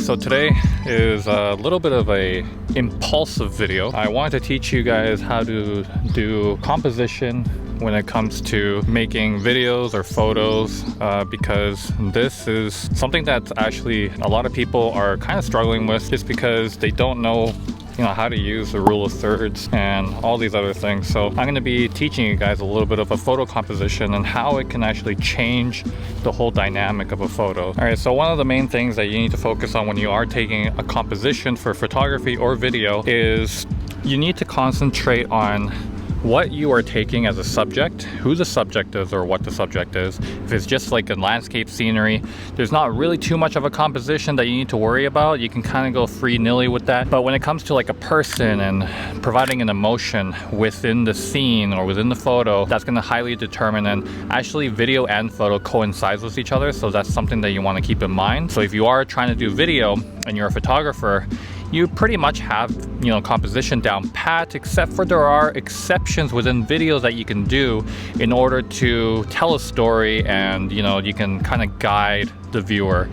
So today is a little bit of a impulsive video. I wanted to teach you guys how to do composition when it comes to making videos or photos, because this is something that actually a lot of people are kind of struggling with just because they don't know how to use the rule of thirds and all these other things. So I'm going to be teaching you guys a little bit of a photo composition and how it can actually change the whole dynamic of a photo. All right, so one of the main things that you need to focus on when you are taking a composition for photography or video is you need to concentrate on what you are taking as a subject, who the subject is or what the subject is. If it's just like a landscape scenery, there's not really too much of a composition that you need to worry about. You can kind of go free-nilly with that. But when it comes to like a person and providing an emotion within the scene or within the photo, that's going to highly determine, and actually video and photo coincides with each other. So that's something that you want to keep in mind. So if you are trying to do video and you're a photographer, you pretty much have composition down pat, except for there are exceptions within videos that you can do in order to tell a story, and you can kind of guide the viewer.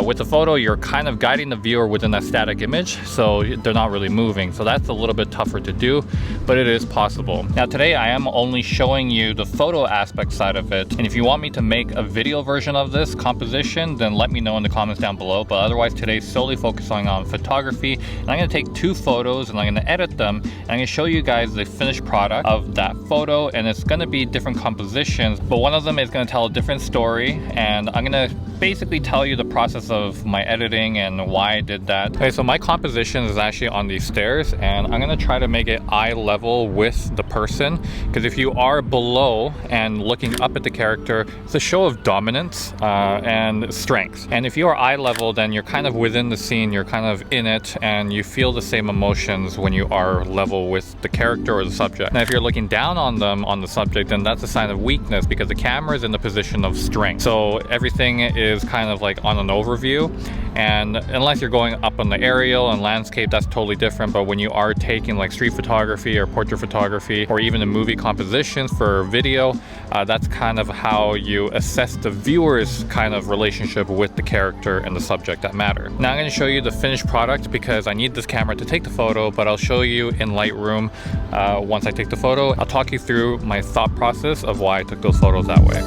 With the photo, you're kind of guiding the viewer within that static image, so they're not really moving. So that's a little bit tougher to do, but it is possible. Now today I am only showing you the photo aspect side of it, and if you want me to make a video version of this composition, then let me know in the comments down below. But otherwise today's solely focusing on photography, and I'm going to take 2 photos and I'm going to edit them, and I'm going to show you guys the finished product of that photo, and it's going to be different compositions, but one of them is going to tell a different story, and I'm going to basically tell you the process of my editing and why I did that. Okay, so my composition is actually on these stairs, and I'm going to try to make it eye level with the person, because if you are below and looking up at the character, it's a show of dominance and strength. And if you are eye level, then you're kind of within the scene, you're kind of in it, and you feel the same emotions when you are level with the character or the subject. Now if you're looking down on them, on the subject, then that's a sign of weakness, because the camera is in the position of strength. So everything is kind of like on an overview, and unless you're going up on the aerial and landscape, that's totally different. But when you are taking like street photography or portrait photography or even a movie compositions for video, that's kind of how you assess the viewer's kind of relationship with the character and the subject that matter. Now I'm going to show you the finished product because I need this camera to take the photo, but I'll show you in Lightroom once I take the photo. I'll talk you through my thought process of why I took those photos that way.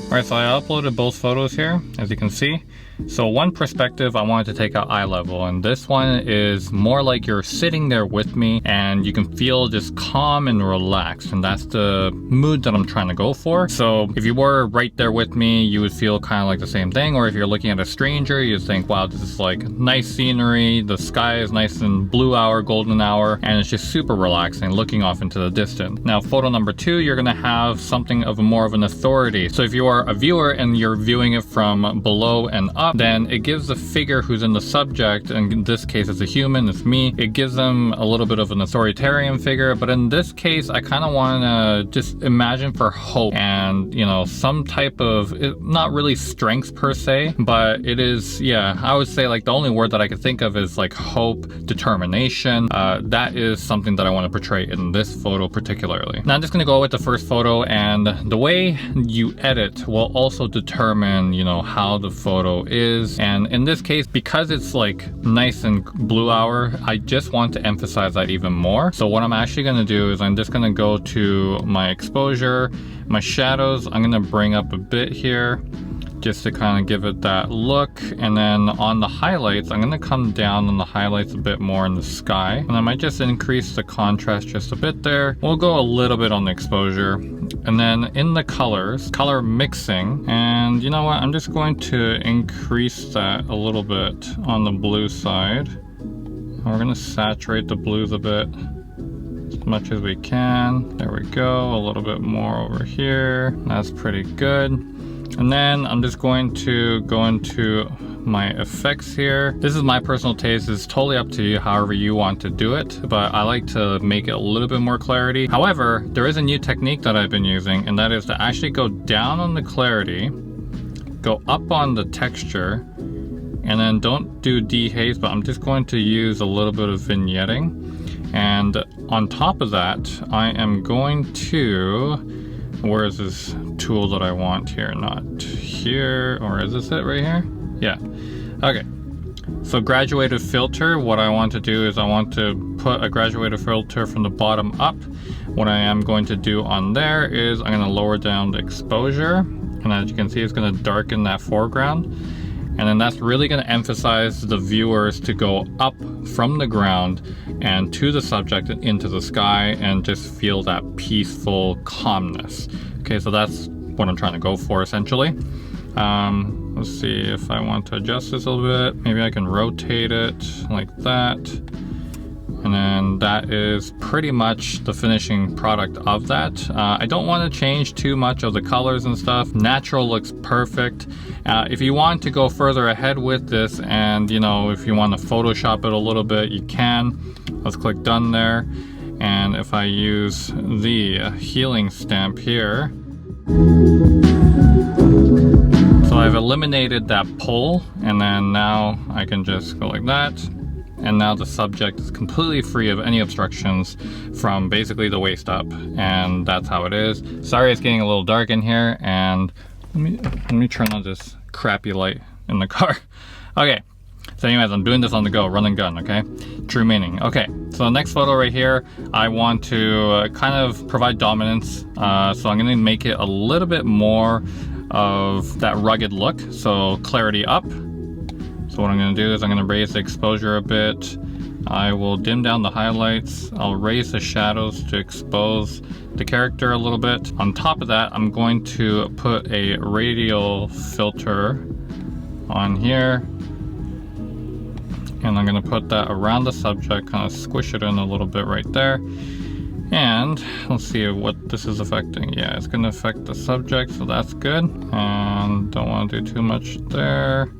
Alright, so I uploaded both photos here, as you can see. So one perspective I wanted to take out eye level, and this one is more like you're sitting there with me and you can feel just calm and relaxed, and that's the mood that I'm trying to go for. So if you were right there with me, you would feel kind of like the same thing, or if you're looking at a stranger, you'd think, wow, this is like nice scenery, the sky is nice and blue hour, golden hour, and it's just super relaxing looking off into the distance. Now photo number 2, you're going to have something of more of an authority. So if you are a viewer and you're viewing it from below and up, then it gives the figure who's in the subject, and in this case it's a human, it's me, it gives them a little bit of an authoritarian figure. But in this case I kind of want to just imagine for hope and some type of, not really strength per se, but it is, yeah, I would say like the only word that I could think of is like hope, determination. That is something that I want to portray in this photo particularly. Now I'm just going to go with the first photo, and the way you edit will also determine how the photo is. And in this case, because it's like nice and blue hour, I just want to emphasize that even more. So what I'm actually going to do is I'm just going to go to my exposure, my shadows. I'm going to bring up a bit here just to kind of give it that look, and then on the highlights I'm going to come down on the highlights a bit more in the sky, and I might just increase the contrast just a bit there. We'll go a little bit on the exposure, and then in the colors, color mixing, and you know what, I'm just going to increase that a little bit on the blue side. We're going to saturate the blues a bit as much as we can. There we go, a little bit more over here. That's pretty good. And then I'm just going to go into my effects here. This is my personal taste. It's totally up to you however you want to do it, but I like to make it a little bit more clarity. However, there is a new technique that I've been using, and that is to actually go down on the clarity, go up on the texture, and then don't do dehaze, but I'm just going to use a little bit of vignetting. And on top of that, I am going to where is this tool that I want here? Not here, or is this it right here? Yeah, okay. So graduated filter, what I want to do is I want to put a graduated filter from the bottom up. What I am going to do on there is I'm going to lower down the exposure, and as you can see, it's going to darken that foreground. And then that's really going to emphasize the viewers to go up from the ground and to the subject and into the sky and just feel that peaceful calmness. Okay, so that's what I'm trying to go for essentially. Let's see if I want to adjust this a little bit. Maybe I can rotate it like that. And then that is pretty much the finishing product of that. I don't want to change too much of the colors and stuff. Natural looks perfect. If you want to go further ahead with this and, you know, if you want to Photoshop it a little bit, you can. Let's click done there. And if I use the healing stamp here, so I've eliminated that pull, and then now I can just go like that. And now the subject is completely free of any obstructions from basically the waist up, and that's how it is. Sorry it's getting a little dark in here, and let me turn on this crappy light in the car. Okay, so anyways, I'm doing this on the go, run and gun, okay? True meaning. Okay, so the next photo right here, I want to kind of provide dominance, so I'm gonna make it a little bit more of that rugged look, so clarity up. So what I'm going to do is I'm going to raise the exposure a bit. I will dim down the highlights. I'll raise the shadows to expose the character a little bit. On top of that, I'm going to put a radial filter on here. And I'm going to put that around the subject, kind of squish it in a little bit right there. And let's see what this is affecting. Yeah, it's going to affect the subject, so that's good. And don't want to do too much there.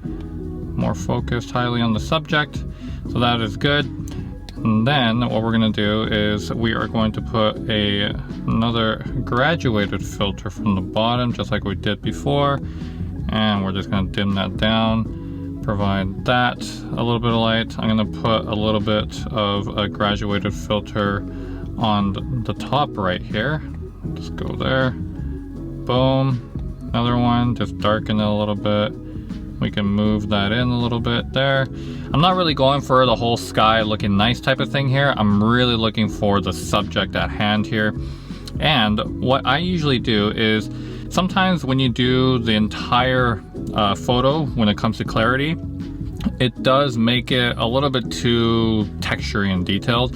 More focused highly on the subject, so that is good. And then what we're going to do is we are going to put another graduated filter from the bottom, just like we did before, and we're just going to dim that down, provide that a little bit of light. I'm going to put a little bit of a graduated filter on the top right here. Just go there, boom, another one, just darken it a little bit. We can move that in a little bit there. I'm not really going for the whole sky looking nice type of thing here. I'm really looking for the subject at hand here. And what I usually do is sometimes when you do the entire photo, when it comes to clarity, it does make it a little bit too textury and detailed.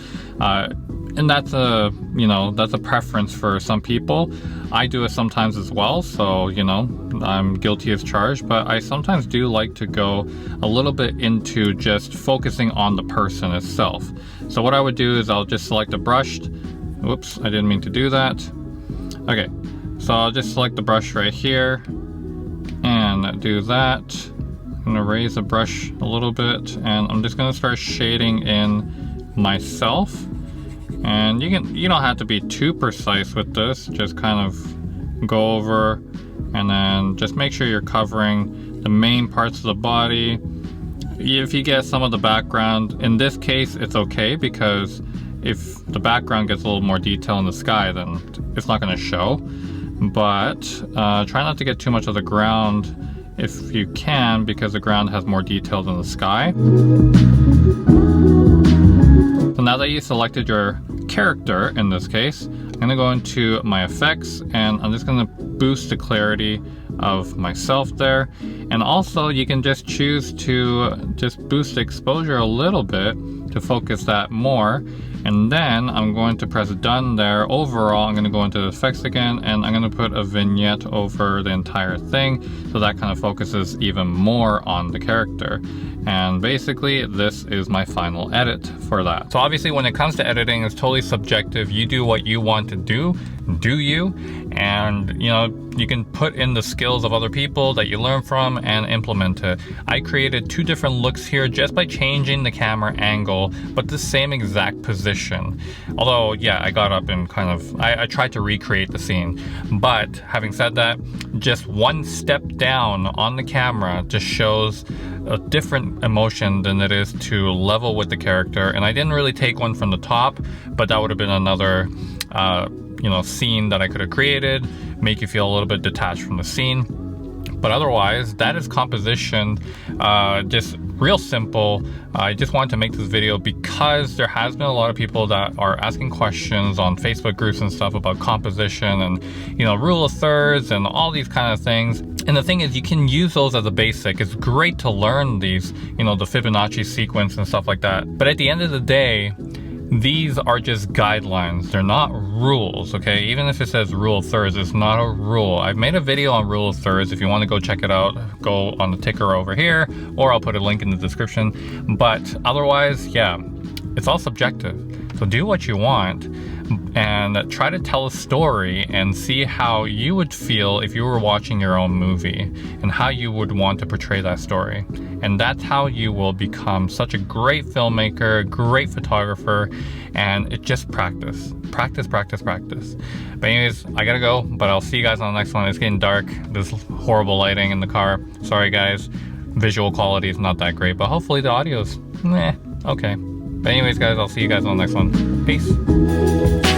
And that's a, you know, that's a preference for some people. I do it sometimes as well, so, you know, I'm guilty as charged, but I sometimes do like to go a little bit into just focusing on the person itself. So what I would do is I'll just select a brush. Whoops, I didn't mean to do that. Okay, so I'll just select the brush right here and do that. I'm gonna raise the brush a little bit, and I'm just gonna start shading in myself. And you don't have to be too precise with this, just kind of go over and then just make sure you're covering the main parts of the body. If you get some of the background, in this case it's okay, because if the background gets a little more detail in the sky, then it's not going to show. But try not to get too much of the ground if you can, because the ground has more detail than the sky. So now that you selected your character, in this case, I'm going to go into my effects, and I'm just going to boost the clarity of myself there. And also you can just choose to just boost the exposure a little bit to focus that more. And then I'm going to press done there. Overall, I'm going to go into the effects again, and I'm going to put a vignette over the entire thing, so that kind of focuses even more on the character. And basically this is my final edit for that. So obviously when it comes to editing, it's totally subjective. You do what you want to do you, and you know, you can put in the skills of other people that you learn from and implement it. I created 2 different looks here just by changing the camera angle, but the same exact position. Although, yeah, I got up and kind of, I tried to recreate the scene. But having said that, just one step down on the camera just shows a different emotion than it is to level with the character. And I didn't really take one from the top, but that would have been another scene that I could have created, make you feel a little bit detached from the scene. But otherwise, that is composition, just real simple. I just wanted to make this video because there has been a lot of people that are asking questions on Facebook groups and stuff about composition and, rule of thirds and all these kind of things. And the thing is, you can use those as a basic. It's great to learn these, the Fibonacci sequence and stuff like that. But at the end of the day, these are just guidelines. They're not rules, okay? Even if it says rule of thirds, it's not a rule. I've made a video on rule of thirds. If you want to go check it out, go on the ticker over here, or I'll put a link in the description. But otherwise, yeah, it's all subjective. So do what you want and try to tell a story and see how you would feel if you were watching your own movie and how you would want to portray that story. And that's how you will become such a great filmmaker, great photographer, and it's just practice. Practice, practice, practice. But anyways, I gotta go, but I'll see you guys on the next one. It's getting dark. There's horrible lighting in the car. Sorry guys, visual quality is not that great, but hopefully the audio's okay. But anyways guys, I'll see you guys on the next one. Peace.